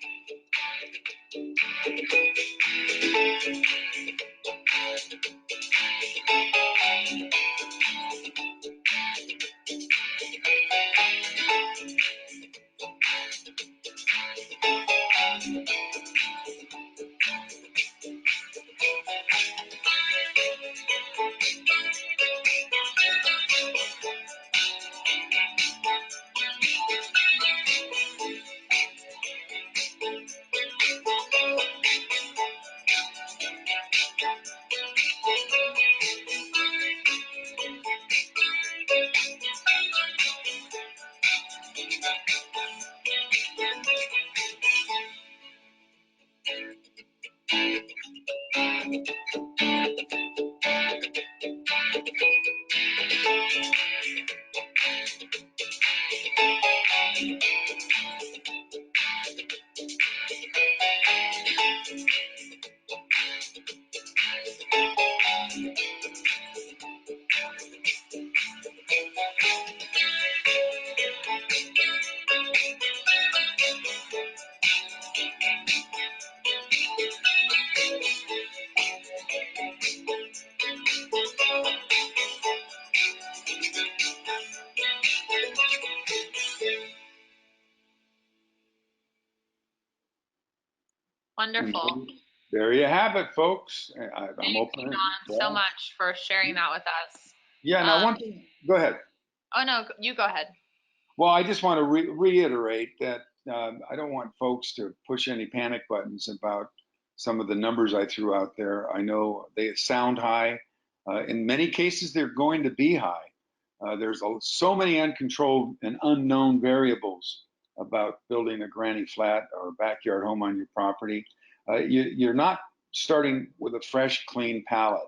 Wonderful. There you have it, folks. I'm Thank open. you, John, so much for sharing that with us. Yeah, now one thing, go ahead. Oh, no, you go ahead. Well, I just want to reiterate that I don't want folks to push any panic buttons about some of the numbers I threw out there. I know they sound high. In many cases, they're going to be high. There's so many uncontrolled and unknown variables about building a granny flat or backyard home on your property. You're not starting with a fresh, clean palette.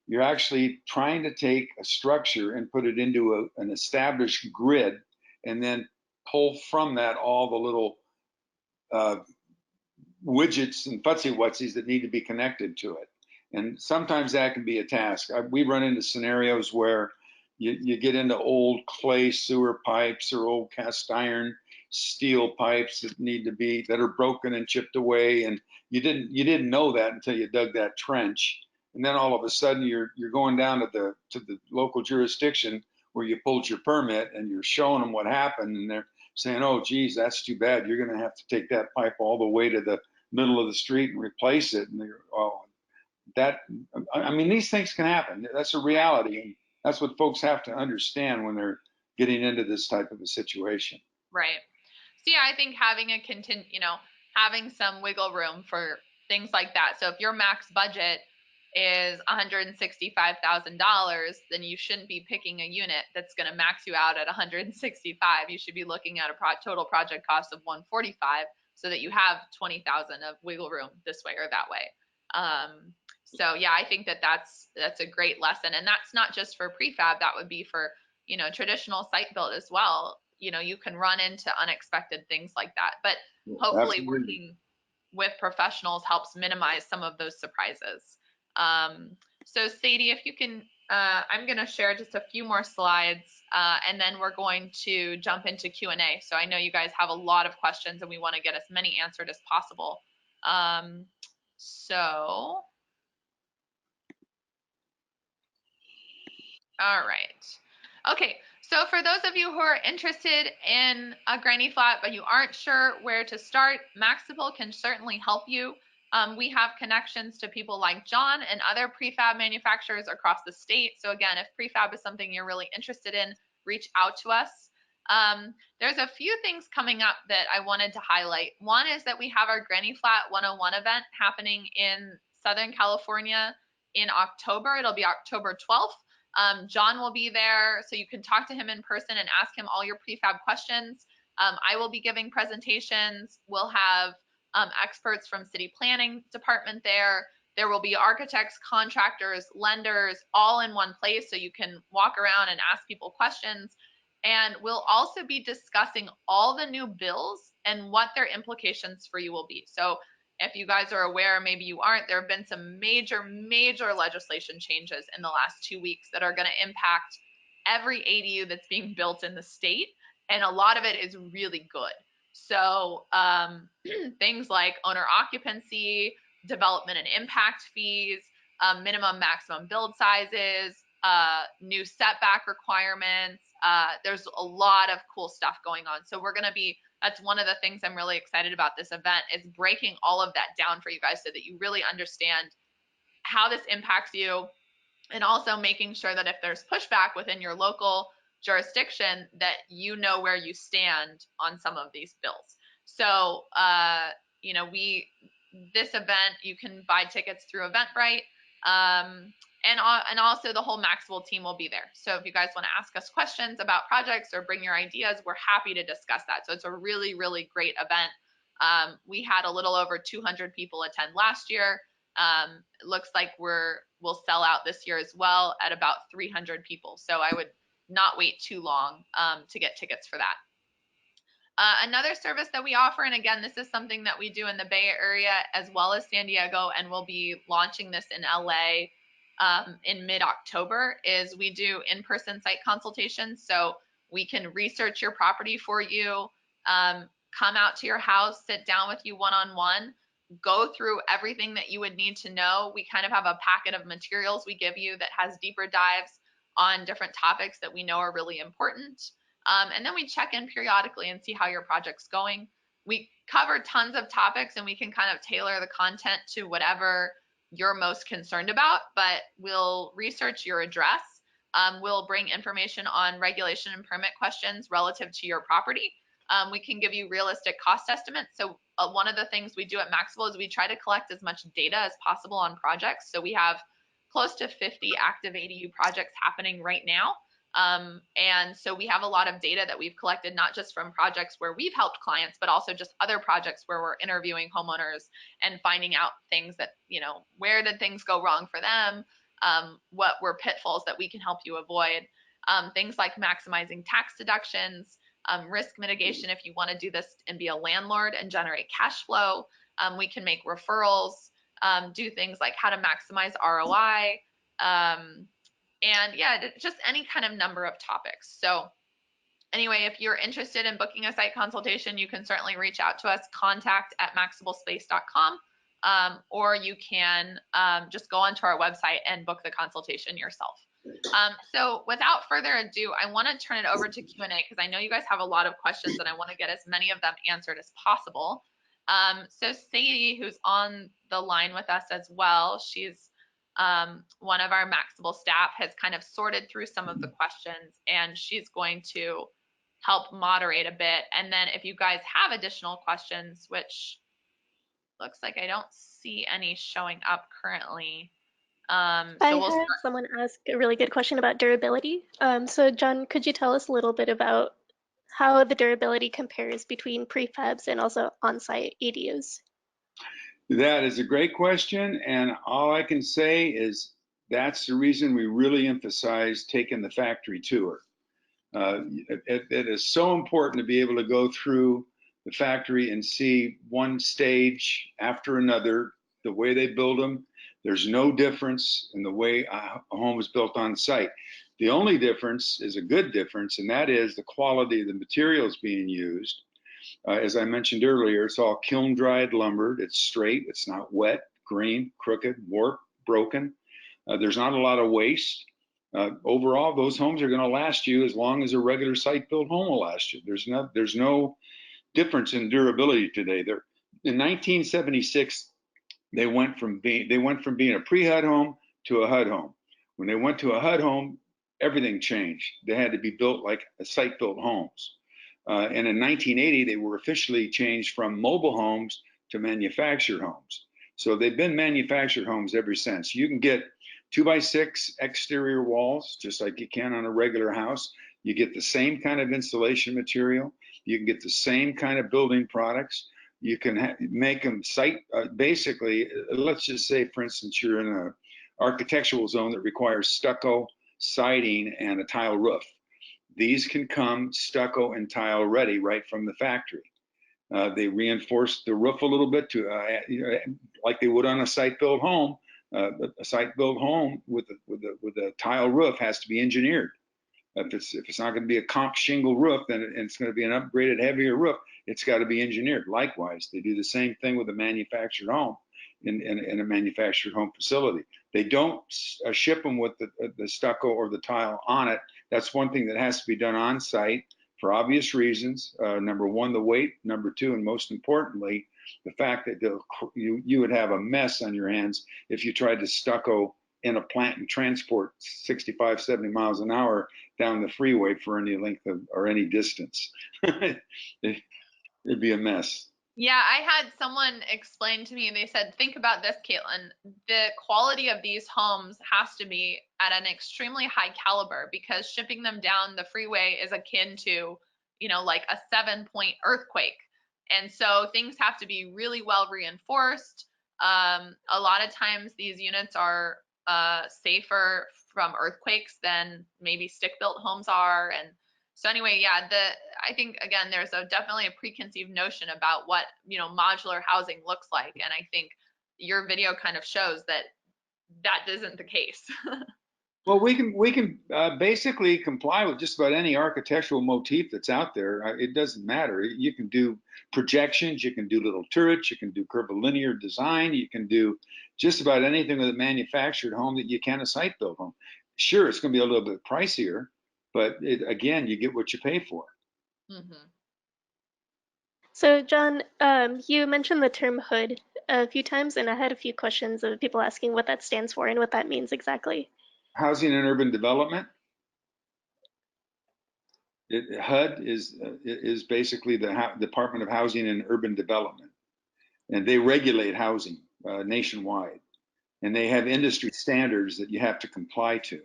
You're actually trying to take a structure and put it into an established grid, and then pull from that all the little widgets and futsy-wutsies that need to be connected to it. And sometimes that can be a task. We run into scenarios where you get into old clay sewer pipes or old cast iron steel pipes that are broken and chipped away, and you didn't know that until you dug that trench. And then all of a sudden you're going down to the local jurisdiction where you pulled your permit, and you're showing them what happened, and they're saying, oh geez, that's too bad, you're going to have to take that pipe all the way to the middle of the street and replace it. And they're, oh, I mean, these things can happen. That's a reality, and that's what folks have to understand when they're getting into this type of a situation. Right. So yeah, I think having having some wiggle room for things like that. So if your max budget is $165,000, then you shouldn't be picking a unit that's going to max you out at 165. You should be looking at a total project cost of 145, so that you have 20,000 of wiggle room this way or that way. So yeah, I think that's a great lesson, and that's not just for prefab. That would be for traditional site built as well. You can run into unexpected things like that, but hopefully Absolutely. working with professionals helps minimize some of those surprises. So Sadie, if you can, I'm going to share just a few more slides, and then we're going to jump into Q&A. So I know you guys have a lot of questions, and we want to get as many answered as possible. So, all right. Okay, so for those of you who are interested in a granny flat, but you aren't sure where to start, Maxable can certainly help you. We have connections to people like John and other prefab manufacturers across the state. So again, if prefab is something you're really interested in, reach out to us. There's a few things coming up that I wanted to highlight. One is that we have our Granny Flat 101 event happening in Southern California in October. It'll be October 12th. John will be there, so you can talk to him in person and ask him all your prefab questions. I will be giving presentations. We'll have experts from city planning department there. There will be architects, contractors, lenders, all in one place, so you can walk around and ask people questions. And we'll also be discussing all the new bills and what their implications for you will be. So if you guys are aware, maybe you aren't, there have been some major legislation changes in the last 2 weeks that are going to impact every ADU that's being built in the state. And a lot of it is really good. So things like owner occupancy, development and impact fees, minimum maximum build sizes, new setback requirements. There's a lot of cool stuff going on. So that's one of the things I'm really excited about this event, is breaking all of that down for you guys so that you really understand how this impacts you, and also making sure that if there's pushback within your local jurisdiction, that you know where you stand on some of these bills. So, this event, you can buy tickets through Eventbrite. And also the whole Maxable team will be there. So if you guys want to ask us questions about projects or bring your ideas, we're happy to discuss that. So it's a really, really great event. We had a little over 200 people attend last year. It looks like we'll sell out this year as well at about 300 people. So I would not wait too long to get tickets for that. Another service that we offer, and again, this is something that we do in the Bay Area as well as San Diego, and we'll be launching this in LA in mid-October, is we do in-person site consultations. So we can research your property for you, come out to your house, sit down with you one-on-one, go through everything that you would need to know. We kind of have a packet of materials we give you that has deeper dives on different topics that we know are really important. And then we check in periodically and see how your project's going. We cover tons of topics, and we can kind of tailor the content to whatever you're most concerned about, but we'll research your address. We'll bring information on regulation and permit questions relative to your property. We can give you realistic cost estimates. So one of the things we do at Maxable is we try to collect as much data as possible on projects. So we have close to 50 active ADU projects happening right now. And so we have a lot of data that we've collected, not just from projects where we've helped clients, but also just other projects where we're interviewing homeowners and finding out things that, where did things go wrong for them? What were pitfalls that we can help you avoid? Things like maximizing tax deductions, risk mitigation. If you want to do this and be a landlord and generate cash flow, we can make referrals, do things like how to maximize ROI, and yeah, just any kind of number of topics. So anyway, if you're interested in booking a site consultation, you can certainly reach out to us, contact@maxablespace.com, or you can just go onto our website and book the consultation yourself. So without further ado, I want to turn it over to Q&A, because I know you guys have a lot of questions and I want to get as many of them answered as possible. So Sadie, who's on the line with us as well, she's one of our Maxable staff, has kind of sorted through some of the questions, and she's going to help moderate a bit. And then if you guys have additional questions, which looks like I don't see any showing up currently. I had someone ask a really good question about durability. So John, could you tell us a little bit about how the durability compares between prefabs and also on-site ADUs? That is a great question, and all I can say is that's the reason we really emphasize taking the factory tour. It is so important to be able to go through the factory and see one stage after another, the way they build them. There's no difference in the way a home is built on site. The only difference is a good difference, and that is the quality of the materials being used. As I mentioned earlier, it's all kiln dried lumber. It's straight. It's not wet, green, crooked, warped, broken. There's not a lot of waste. Overall, those homes are going to last you as long as a regular site-built home will last you. There's no difference in durability today. In 1976, they went from being a pre-HUD home to a HUD home. When they went to a HUD home, everything changed. They had to be built like a site-built homes. And in 1980, they were officially changed from mobile homes to manufactured homes. So they've been manufactured homes ever since. You can get 2x6 exterior walls, just like you can on a regular house. You get the same kind of insulation material. You can get the same kind of building products. You can make them basically, let's just say, for instance, you're in an architectural zone that requires stucco, siding, and a tile roof. These can come stucco and tile ready right from the factory. They reinforce the roof a little bit to, like they would on a site-built home. A site-built home with a tile roof has to be engineered. If it's not going to be a comp shingle roof, then it's going to be an upgraded, heavier roof. It's got to be engineered. Likewise, they do the same thing with a manufactured home in a manufactured home facility. They don't ship them with the stucco or the tile on it. That's one thing that has to be done on site for obvious reasons. Number one, the weight. Number two, and most importantly, the fact that you would have a mess on your hands if you tried to stucco in a plant and transport 65, 70 miles an hour down the freeway for any length of or any distance. It'd be a mess. Yeah, I had someone explain to me, they said, think about this, Caitlin. The quality of these homes has to be at an extremely high caliber because shipping them down the freeway is akin to, like a 7-point earthquake. And so things have to be really well reinforced. A lot of times these units are safer from earthquakes than maybe stick-built homes are. And so anyway, yeah, I think, again, there's definitely a preconceived notion about what, modular housing looks like. And I think your video kind of shows that that isn't the case. Well, we can basically comply with just about any architectural motif that's out there. It doesn't matter. You can do projections, you can do little turrets, you can do curvilinear design, you can do just about anything with a manufactured home that you can a site-built home. Sure, it's going to be a little bit pricier, but again, you get what you pay for. Mm-hmm. So, John, you mentioned the term HUD a few times, and I had a few questions of people asking what that stands for and what that means exactly. Housing and Urban Development. HUD is basically the Department of Housing and Urban Development, and they regulate housing nationwide, and they have industry standards that you have to comply to.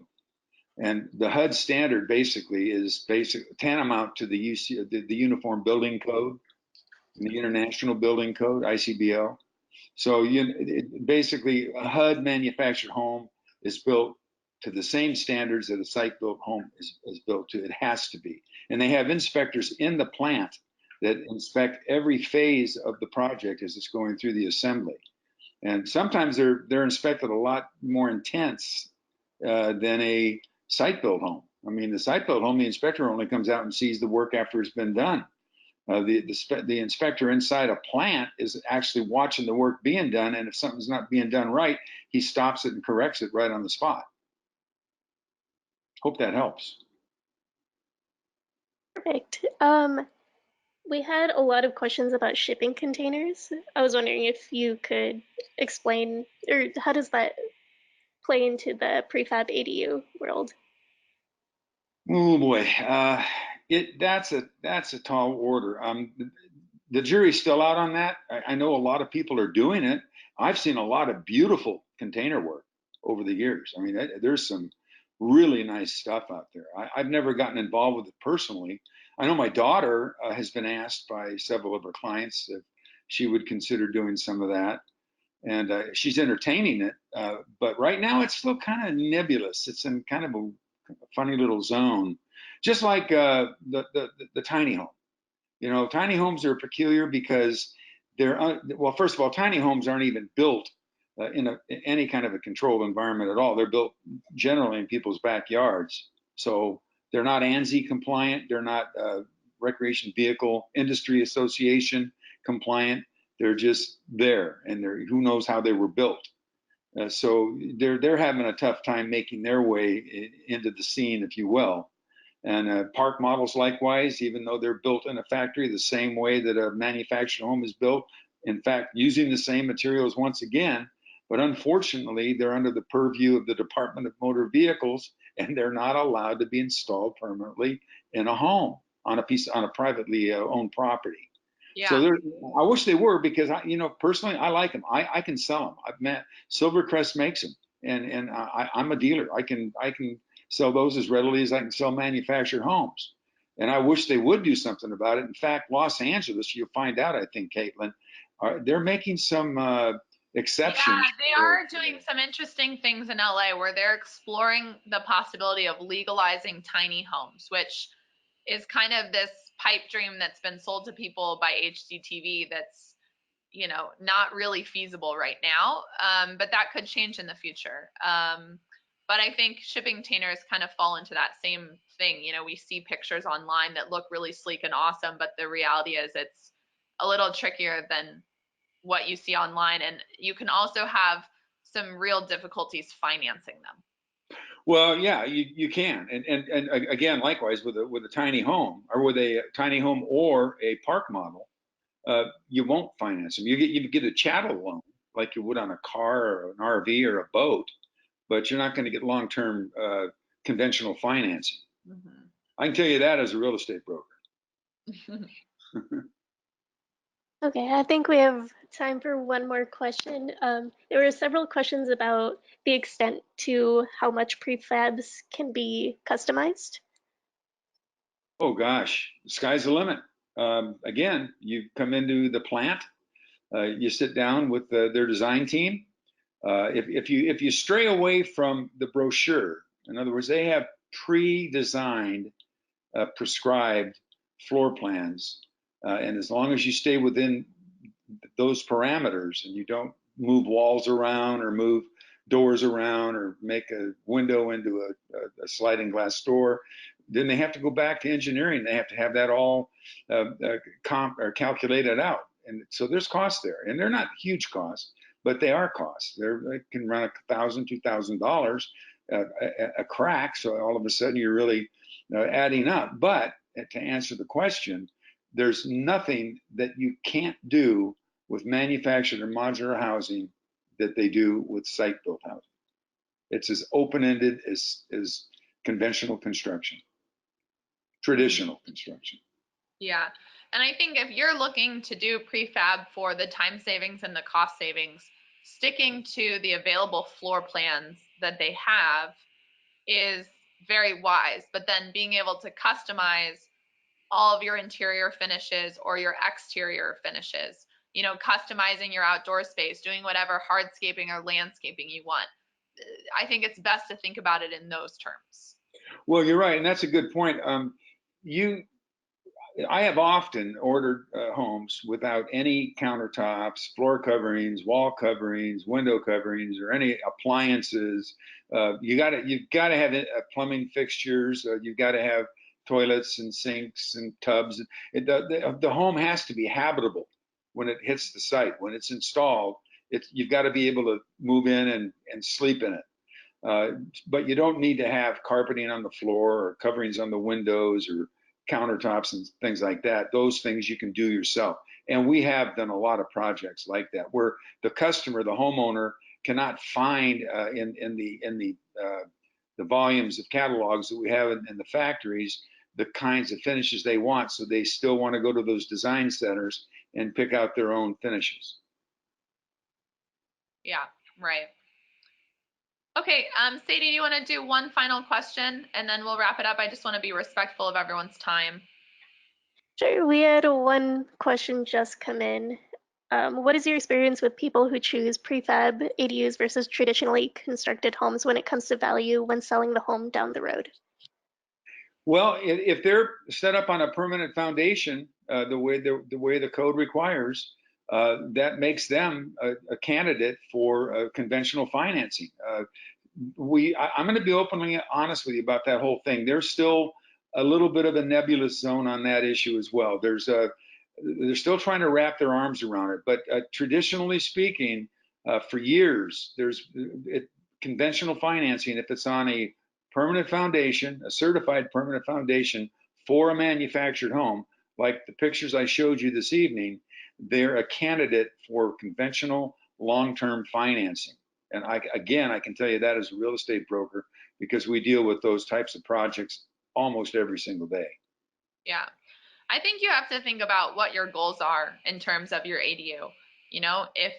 And the HUD standard basically is tantamount to the Uniform Building Code and the International Building Code, ICBL. So basically, a HUD manufactured home is built to the same standards that a site-built home is built to. It has to be. And they have inspectors in the plant that inspect every phase of the project as it's going through the assembly. And sometimes they're inspected a lot more intense than a site-built home. I mean, the site-built home, the inspector only comes out and sees the work after it's been done. The inspector inside a plant is actually watching the work being done, and if something's not being done right, he stops it and corrects it right on the spot. Hope that helps. Perfect. We had a lot of questions about shipping containers. I was wondering if you could explain, or how does that play into the prefab ADU world? Oh boy, that's a tall order. The jury's still out on that. I know a lot of people are doing it. I've seen a lot of beautiful container work over the years. I mean, there's some really nice stuff out there. I've never gotten involved with it personally. I know my daughter has been asked by several of her clients if she would consider doing some of that, and she's entertaining it. But right now, it's still kind of nebulous. It's in kind of a funny little zone, just like the tiny home. Tiny homes are peculiar because well, first of all, tiny homes aren't even built in any kind of a controlled environment at all. They're built generally in people's backyards. So they're not ANSI compliant. They're not Recreation Vehicle Industry Association compliant. They're just there, and who knows how they were built. So they're having a tough time making their way into the scene, if you will. And park models likewise, even though they're built in a factory the same way that a manufactured home is built, in fact, using the same materials once again, but unfortunately, they're under the purview of the Department of Motor Vehicles, and they're not allowed to be installed permanently in a home on a privately owned property. Yeah. So I wish they were, because personally, I like them. I can sell them. Silvercrest makes them, and I'm a dealer. I can sell those as readily as I can sell manufactured homes. And I wish they would do something about it. In fact, Los Angeles, you'll find out, I think, Caitlin, they're making some exceptions. Yeah, they are doing some interesting things in LA where they're exploring the possibility of legalizing tiny homes, which is kind of this pipe dream that's been sold to people by HGTV that's, you know, not really feasible right now, but that could change in the future. But I think shipping containers kind of fall into that same thing. You know, we see pictures online that look really sleek and awesome, but the reality is it's a little trickier than what you see online. And you can also have some real difficulties financing them. Well, yeah, you can. And again, likewise with a tiny home or with a tiny home or a park model, you won't finance them. You get a chattel loan like you would on a car or an RV or a boat, but you're not going to get long-term conventional financing. Mm-hmm. I can tell you that as a real estate broker. Okay, I think we have time for one more question. There were several questions about the extent to how much prefabs can be customized. Oh gosh, the sky's the limit. Again, you come into the plant, you sit down with their design team. If you stray away from the brochure, in other words, they have pre-designed, prescribed floor plans, and as long as you stay within those parameters and you don't move walls around or move doors around or make a window into a sliding glass door, then they have to go back to engineering. They have to have that all calculated out. And so there's costs there, and they're not huge costs, but they are costs. They can run $1,000, $2,000 a crack. So all of a sudden you're really adding up. But to answer the question, there's nothing that you can't do with manufactured or modular housing that they do with site-built housing. It's as open-ended as conventional construction, traditional construction. Yeah, and I think if you're looking to do prefab for the time savings and the cost savings, sticking to the available floor plans that they have is very wise, but then being able to customize all of your interior finishes or your exterior finishes, you know, customizing your outdoor space, doing whatever hardscaping or landscaping you want. I think it's best to think about it in those terms. Well, you're right, and that's a good point. I have often ordered homes without any countertops, floor coverings, wall coverings, window coverings, or any appliances. You've got to have plumbing fixtures. You've got to have toilets and sinks and tubs. The home has to be habitable when it hits the site. When it's installed, you've got to be able to move in and sleep in it. But you don't need to have carpeting on the floor or coverings on the windows or countertops and things like that. Those things you can do yourself. And we have done a lot of projects like that where the customer, the homeowner, cannot find in the volumes of catalogs that we have in the factories the kinds of finishes they want. So they still want to go to those design centers and pick out their own finishes. Yeah, right. Okay, Sadie, do you want to do one final question and then we'll wrap it up? I just want to be respectful of everyone's time. Sure, we had one question just come in. What is your experience with people who choose prefab ADUs versus traditionally constructed homes when it comes to value when selling the home down the road? Well, if they're set up on a permanent foundation, the way the code requires, that makes them a candidate for conventional financing. I'm going to be openly honest with you about that whole thing. There's still a little bit of a nebulous zone on that issue as well. They're still trying to wrap their arms around it. But traditionally speaking, for years, conventional financing, if it's on a permanent foundation, a certified permanent foundation for a manufactured home, like the pictures I showed you this evening, they're a candidate for conventional long-term financing. And I can tell you that as a real estate broker because we deal with those types of projects almost every single day. Yeah. I think you have to think about what your goals are in terms of your ADU. You know, if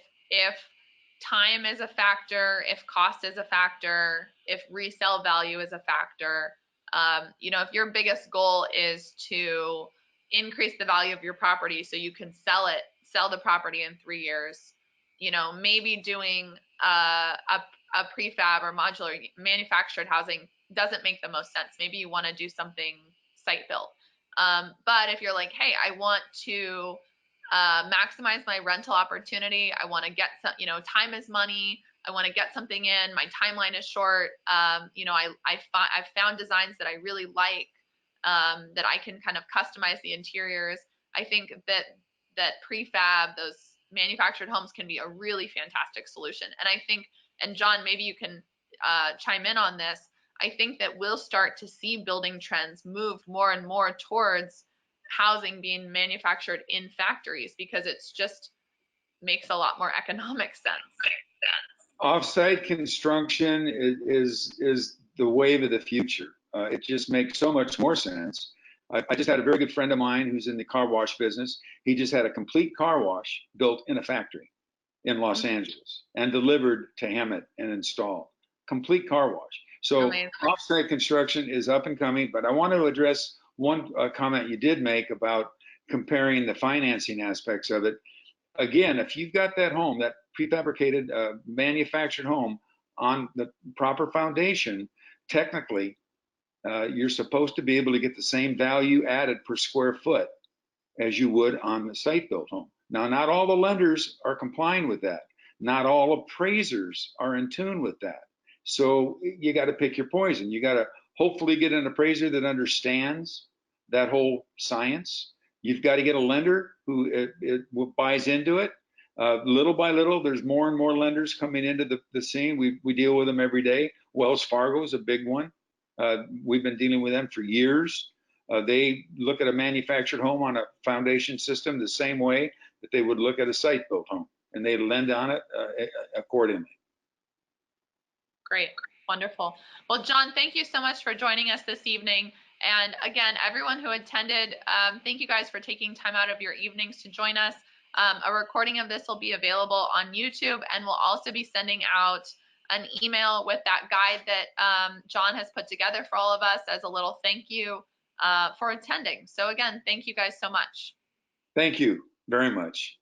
time is a factor, if cost is a factor, if resale value is a factor. You know, if your biggest goal is to increase the value of your property so you can sell the property in 3 years, you know, maybe doing a prefab or modular manufactured housing doesn't make the most sense. Maybe you want to do something site built. But if you're like, hey, I want to maximize my rental opportunity, I want to get some, you know, time is money, I want to get something in, my timeline is short, you know, I've found designs that I really like, that I can kind of customize the interiors. I think that prefab, those manufactured homes, can be a really fantastic solution. And I think, and John, maybe you can chime in on this, I think that we'll start to see building trends move more and more towards housing being manufactured in factories, because it's just makes a lot more economic sense. Off-site construction is the wave of the future. It just makes so much more sense. I just had a very good friend of mine who's in the car wash business. He just had a complete car wash built in a factory in Los Angeles and delivered to Hammett and installed. Complete car wash. So off-site construction is up and coming, but I want to address one comment you did make about comparing the financing aspects of it. Again, if you've got that home, that prefabricated manufactured home on the proper foundation, technically, you're supposed to be able to get the same value added per square foot as you would on the site-built home. Now, not all the lenders are complying with that. Not all appraisers are in tune with that. So you got to pick your poison. You got to hopefully get an appraiser that understands that whole science. You've got to get a lender who buys into it. Little by little, there's more and more lenders coming into the scene. We deal with them every day. Wells Fargo is a big one. We've been dealing with them for years. They look at a manufactured home on a foundation system the same way that they would look at a site-built home, and they lend on it accordingly. Great, wonderful. Well, John, thank you so much for joining us this evening. And again, everyone who attended, thank you guys for taking time out of your evenings to join us. A recording of this will be available on YouTube, and we'll also be sending out an email with that guide that John has put together for all of us as a little thank you for attending. So again, thank you guys so much. Thank you very much.